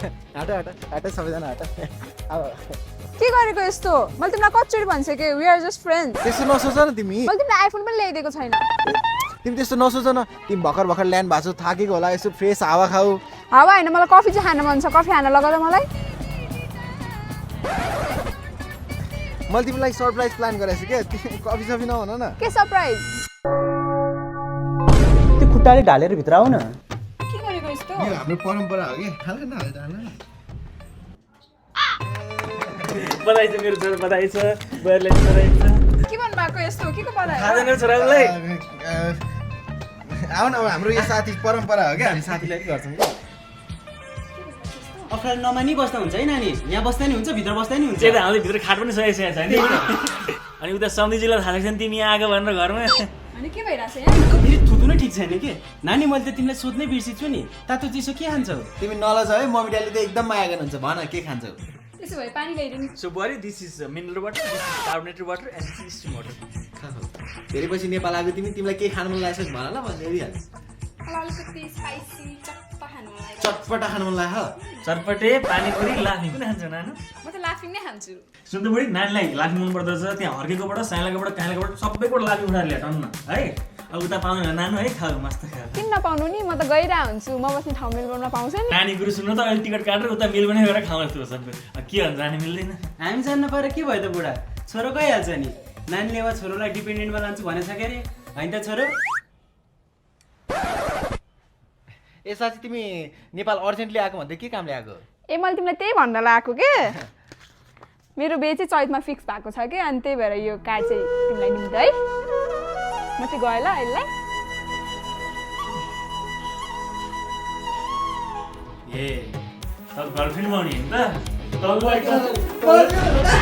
hot सबैजना hot अब के गरेको यस्तो मैले तिमीलाई कतिचोटि भनिसकेँ वी आर जस्ट फ्रेन्ड्स त्यस्तो नसोच न तिमी मैले तिमीलाई आइफोन पनि ल्याइदिएको छैन तिमी त्यस्तो नसोच न तिमी भर्खर ल्यान्ड भएको छौ थाकेको होला यसो फ्रेस हावा खाऊ हावा होइन मलाई कफी चाहिँ खान मन छ कफी खान लगा त मलाई मैले तिमीलाई सरप्राइज प्लान गरेको छु क्या कफी सफी नहुन न के सरप्राइज त्यो खुट्टाले ढालेर भित्र आऊ न के गरेको यस्तो यो हाम्रो परम्परा हो कि हाल न बधाई छ मेरो छोरा बधाई छ बहिरले बधाई छ के भन्नु भएको यस्तो के को बधाई थाहा छैन छोरालाई आऊ न हाम्रो यो साथी परम्परा हो क्या हामी साथीलाई पनि गर्छौँ क्या अफराल नमानी बस्दा हुन्छ है नानी यहाँ बस्दा नि हुन्छ भित्र बस्दा नि हुन्छ त्यही त हामीले भित्र खाट पनि सकिसकेको छ नि अनि उता सन्धिजीलाई थाहा छैन तिमी यहाँ आएको भनेर घरमा अनि के भइरहेछ यहाँ फेरि थुतु नै ठिक छैन के नानी मैले त तिमीलाई सोध्नै बिर्सिन्छु नि तातो चिसो के खान्छौ तिमी नलज है मम्मी ड्याडीले त एकदम माया गर्नुहुन्छ भन के खान्छौ त्यसो भए पानी ल्याइदिनु सो बुहारी this is mineral water this is carbonated water and this is steam water धेरै पछि नेपाल आएको तिमीलाई के खानु मन लागेको छ भन ल म ल्याइदिइहाल्छु अलिकति स्पाइसी चप्पा खानु मन लाग्यो चटपटा खानु मन लाग्यो चटपटे पानीपुरी लाफी पनि खान्छ नानु म त लाफिङ नै खान्छु सुन्नु बुढी नानीलाई लाफी मन पर्दो रहेछ त्यहाँ हर्केकोबाट साइलाकोबाट काइलाकोबाट सबैबाट लाफी उठाएर ल्याएर टन्न है अब उता पाउनु नानु है खाऊ मस्त खाऊ किन नपाउनु नि म त गइरहेको हुन्छु म बस्ने ठाउँ मेलबोर्नमा पाउँछ नि नानी गुरु सुन्नु त अहिले टिकट काटेर उता मेलबोर्न गएर खाऊ जस्तो सबै के भन्छ जाने मिल्दैन हामी जान्न पाएर के भयो त बुढा छोरो गइहाल्छ नि नानीले अब छोरोलाई डिपेन्डेन्टमा लान्छु भनेछ के अरे होइन त छोरो ए साथी तिमी नेपाल अर्जेन्टली आएको भन्दै के कामले आएको ए मैले तिमीलाई त्यही भन्न लगाएको के मेरो बिहे चाहिँ चैतमा फिक्स भएको छ कि अनि त्यही भएर यो कार्ड चाहिँ तिमीलाई दिन्छ है म चाहिँ गएँ ल अहिले ए त गर्लफ्रेन्ड बनाउने नि त